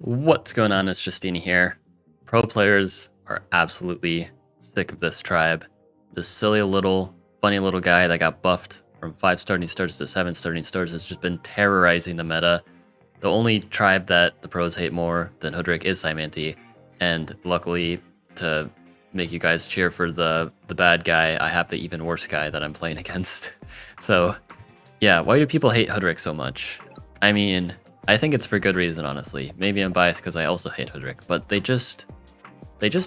What's going on? It's Justeeni here. Pro players are absolutely sick of this tribe. This silly little, funny little guy that got buffed from 5 starting stars to 7 starting stars has just been terrorizing the meta. The only tribe that the pros hate more than Hoodrick is Saimanti, and luckily to make you guys cheer for the bad guy, I have the even worse guy that I'm playing against. So yeah, why do people hate Hoodrick so much? I mean, I think it's for good reason, honestly. Maybe I'm biased because I also hate Hoodrick, but they just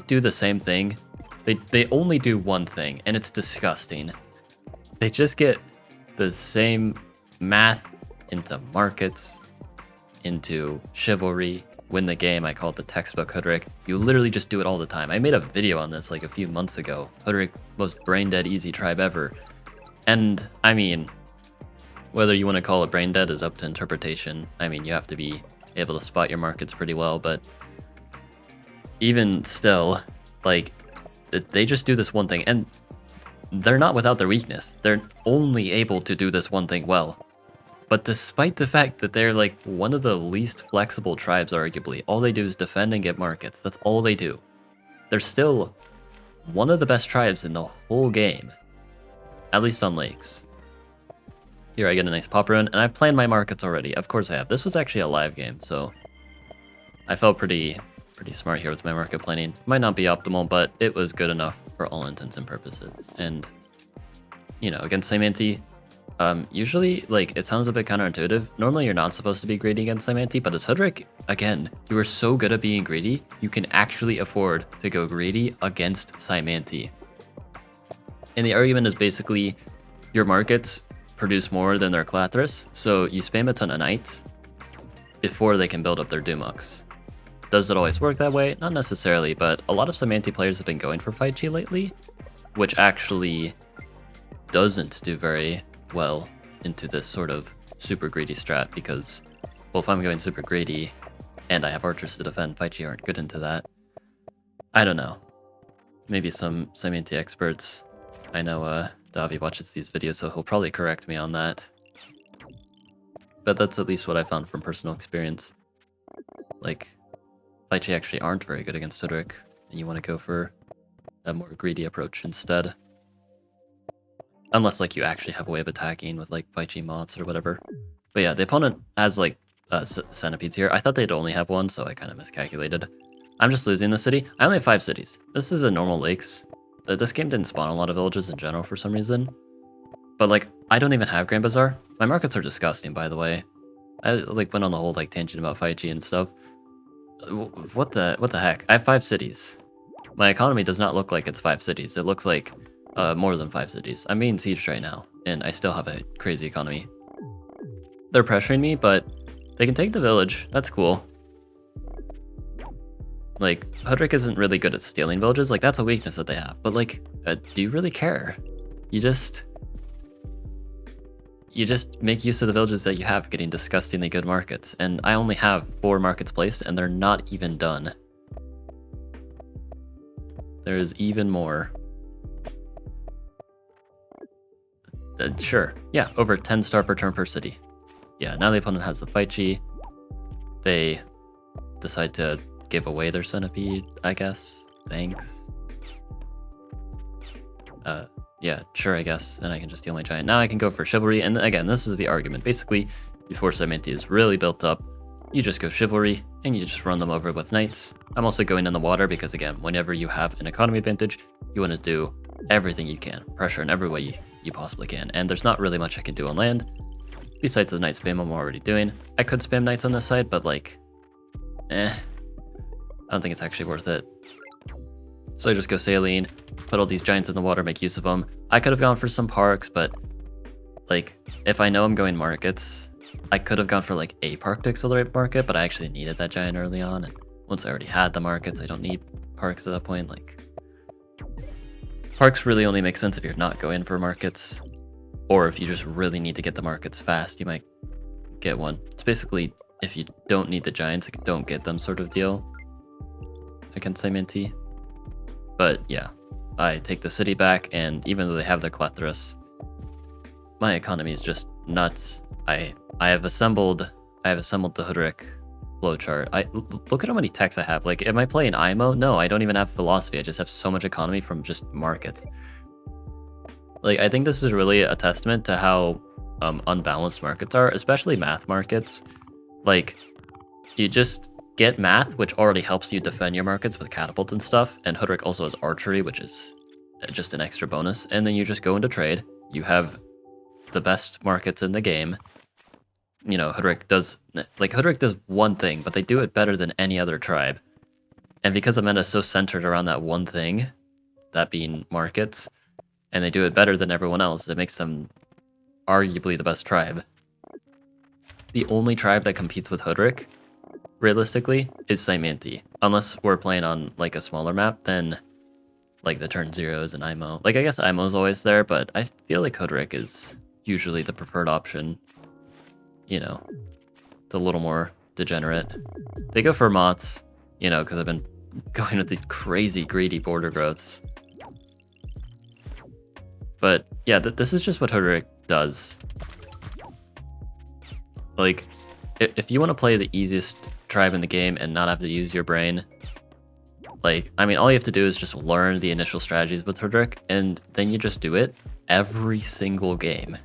do the same thing. They only do one thing, and it's disgusting. They just get the same math into markets, into chivalry, win the game. I call it the textbook Hoodrick. You literally just do it all the time. I made a video on this like a few months ago. Hoodrick, most brain dead easy tribe ever. And I mean, whether you want to call it brain dead is up to interpretation. I mean, you have to be able to spot your markets pretty well, but even still, like, they just do this one thing, and they're not without their weakness. They're only able to do this one thing well. But despite the fact that they're like one of the least flexible tribes, arguably, all they do is defend and get markets. That's all they do. They're still one of the best tribes in the whole game, at least on lakes. Here I get a nice pop run, and I've planned my markets already. Of course I have. This was actually a live game, so I felt pretty smart here with my market planning. Might not be optimal, but it was good enough for all intents and purposes. And, you know, against Saimanti, usually, like, it sounds a bit counterintuitive. Normally you're not supposed to be greedy against Saimanti, but as Hoodrick, again, you are so good at being greedy, you can actually afford to go greedy against Saimanti. And the argument is basically your markets produce more than their Clathrus, so you spam a ton of knights before they can build up their Dumux. Does it always work that way? Not necessarily, but a lot of Saimanti players have been going for Fight Chi lately, which actually doesn't do very well into this sort of super greedy strat, because, well, if I'm going super greedy and I have archers to defend, Fight Chi aren't good into that. I don't know. Maybe some Saimanti experts. I know Davi watches these videos, so he'll probably correct me on that. But that's at least what I found from personal experience. Like, Fight Chi actually aren't very good against Hoodrick, and you want to go for a more greedy approach instead. Unless, like, you actually have a way of attacking with, like, Fight Chi mods or whatever. But yeah, the opponent has, like, centipedes here. I thought they'd only have one, so I kind of miscalculated. I'm just losing the city. I only have 5 cities. This is a normal lakes. This game didn't spawn a lot of villages in general for some reason. But, like, I don't even have Grand Bazaar. My markets are disgusting, by the way. I, like, went on the whole, like, tangent about Fight Chi and stuff. What the heck? I have 5 cities. My economy does not look like it's 5 cities. It looks like more than 5 cities. I'm being sieged right now, and I still have a crazy economy. They're pressuring me, but they can take the village. That's cool. Like, Hoodrick isn't really good at stealing villages. Like, that's a weakness that they have. But, like, do you really care? You just make use of the villages that you have, getting disgustingly good markets. And I only have 4 markets placed, and they're not even done. There's even more. Sure. Yeah, over 10 star per turn per city. Yeah, now the opponent has the Fight Chi. They decide to give away their centipede, I guess. Thanks. Yeah, sure, I guess. And I can just steal my giant. Now I can go for chivalry. And again, this is the argument. Basically, before Saimanti is really built up, you just go chivalry and you just run them over with knights. I'm also going in the water because, again, whenever you have an economy advantage, you want to do everything you can. Pressure in every way you possibly can. And there's not really much I can do on land. Besides the knight spam I'm already doing. I could spam knights on this side, but, like, I don't think it's actually worth it. So I just go saline, put all these giants in the water, make use of them. I could have gone for some parks, but, like, if I know I'm going markets, I could have gone for, like, a park to accelerate market, but I actually needed that giant early on. And once I already had the markets, I don't need parks at that point. Like, parks really only make sense if you're not going for markets, or if you just really need to get the markets fast, you might get one. It's basically, if you don't need the giants, don't get them sort of deal against Saimanti. But yeah, I take the city back, and even though they have their Clathrus, my economy is just nuts. I have assembled the Hoodrick flowchart. Look at how many techs I have. Like, am I playing IMO? No, I don't even have philosophy. I just have so much economy from just markets. Like, I think this is really a testament to how unbalanced markets are, especially math markets. Like, you just get math, which already helps you defend your markets with catapults and stuff, and Hoodrick also has archery, which is just an extra bonus, and then you just go into trade. You have the best markets in the game. You know, Hoodrick does one thing, but they do it better than any other tribe. And because the meta is so centered around that one thing, that being markets, and they do it better than everyone else, it makes them arguably the best tribe. The only tribe that competes with Hoodrick, realistically, is Saimanti. Unless we're playing on like a smaller map, then like the turn zeros and IMO. Like, I guess IMO's always there, but I feel like Hoodrick is usually the preferred option. You know, it's a little more degenerate. They go for Mots, you know, because I've been going with these crazy greedy border growths. But yeah, this is just what Hoodrick does. Like, if you want to play the easiest tribe in the game and not have to use your brain, like, I mean, all you have to do is just learn the initial strategies with Hoodrick, and then you just do it every single game.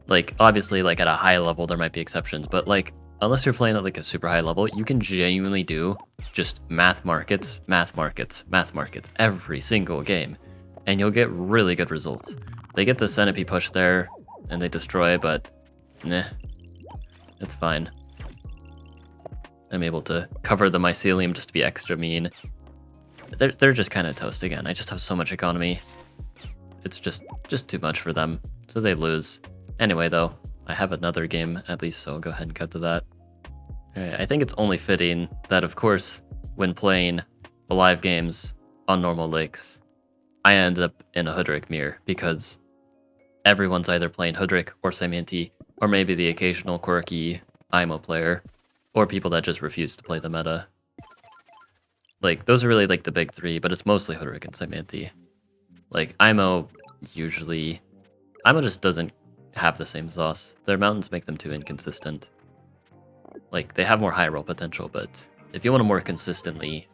Like, obviously, like, at a high level, there might be exceptions, but, like, unless you're playing at, like, a super high level, you can genuinely do just math markets every single game, and you'll get really good results. They get the Centipede push there, and they destroy, but, nah, it's fine. I'm able to cover the mycelium just to be extra mean. They're just kind of toast again. I just have so much economy. It's just too much for them, so they lose. Anyway, though, I have another game at least, so I'll go ahead and cut to that. Alright, I think it's only fitting that, of course, when playing live games on normal lakes, I end up in a Hoodrick mirror, because everyone's either playing Hoodrick or Saimanti, or maybe the occasional quirky IMO player, or people that just refuse to play the meta. Like, those are really, like, the big three, but it's mostly Hoodrick and Saimanti. Like, IMO just doesn't have the same sauce. Their mountains make them too inconsistent. Like, they have more high roll potential, but if you want a more consistently,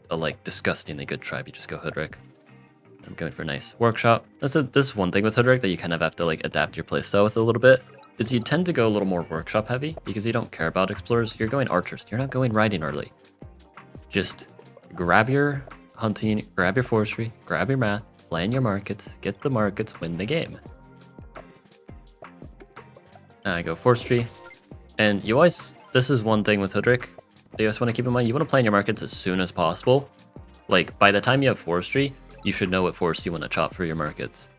like, disgustingly good tribe, you just go Hoodrick. I'm going for a nice workshop. This one thing with Hoodrick that you kind of have to, like, adapt your playstyle with a little bit, is you tend to go a little more workshop heavy, because you don't care about explorers. You're going archers. You're not going riding early. Just grab your hunting, grab your forestry, grab your math, plan your markets, get the markets, win the game. I go forestry, and you always, this is one thing with Hoodrick that you always want to keep in mind. You want to plan your markets as soon as possible. Like, by the time you have forestry, you should know what forest you want to chop for your markets.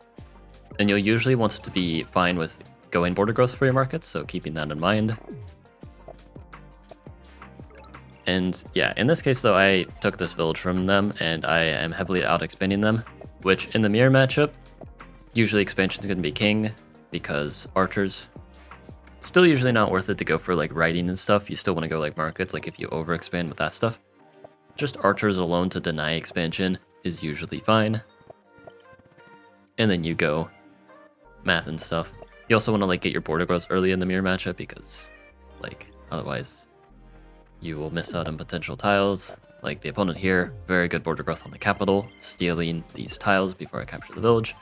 And you'll usually want to be fine with going border growth for your markets, so keeping that in mind. And yeah, in this case though, I took this village from them, and I am heavily out-expanding them, which in the mirror matchup, usually expansion is going to be king, because archers, still usually not worth it to go for like riding and stuff. You still want to go like markets, like if you overexpand with that stuff. Just archers alone to deny expansion is usually fine. And then you go math and stuff. You also want to like get your border growth early in the mirror matchup, because like otherwise you will miss out on potential tiles. Like the opponent here, very good border growth on the capital, stealing these tiles before I capture the village.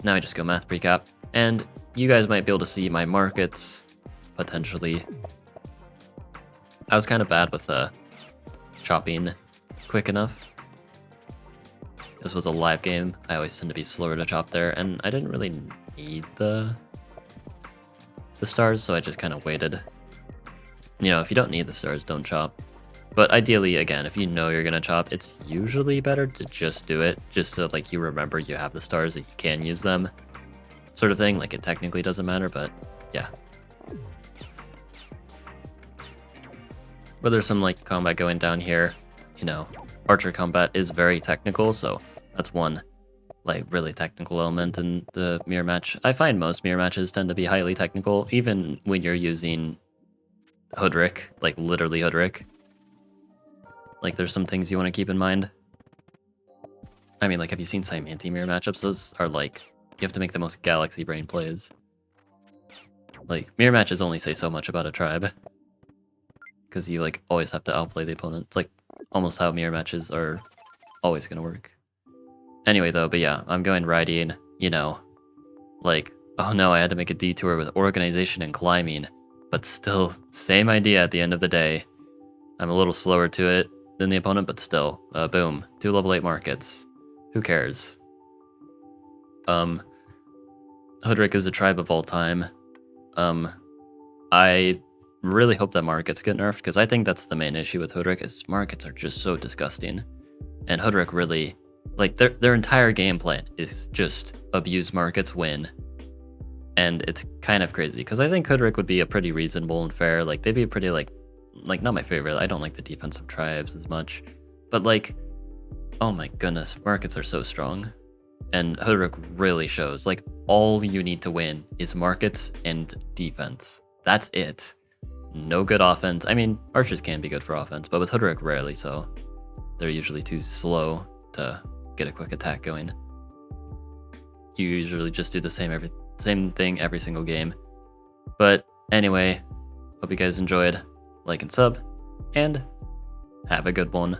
Now I just go math precap, and you guys might be able to see my markets, potentially. I was kind of bad with chopping quick enough. This was a live game. I always tend to be slower to chop there, and I didn't really need the stars, so I just kind of waited. You know, if you don't need the stars, don't chop. But ideally, again, if you know you're gonna chop, it's usually better to just do it, just so like you remember you have the stars, that you can use them, sort of thing. Like it technically doesn't matter, but yeah. But there's some like combat going down here. You know, archer combat is very technical, so that's one like really technical element in the mirror match. I find most mirror matches tend to be highly technical, even when you're using Hoodrick, like literally Hoodrick. Like there's some things you want to keep in mind. I mean, like, have you seen Saimanti mirror matchups? Those are like, you have to make the most galaxy brain plays. Like, mirror matches only say so much about a tribe. because you like always have to outplay the opponent. It's like almost how mirror matches are always gonna work. Anyway though, but yeah, I'm going riding, you know, like, oh no, I had to make a detour with organization and climbing, but still, same idea at the end of the day. I'm a little slower to it than the opponent, but still, boom, 2 level 8 markets. Who cares? Hoodrick is a tribe of all time. I really hope that markets get nerfed, because I think that's the main issue with Hoodrick, is markets are just so disgusting. And Hoodrick really, like, their entire game plan is just abuse markets, win. And it's kind of crazy, because I think Hoodrick would be a pretty reasonable and fair, like, they'd be pretty, like, not my favorite. I don't like the defensive tribes as much. But, like, oh my goodness, markets are so strong. And Hoodrick really shows, like, all you need to win is markets and defense. That's it. No good offense. I mean, archers can be good for offense, but with Hoodrick, rarely so. They're usually too slow to get a quick attack going. You usually just do the same thing every single game. But anyway, hope you guys enjoyed. Like and sub, and have a good one.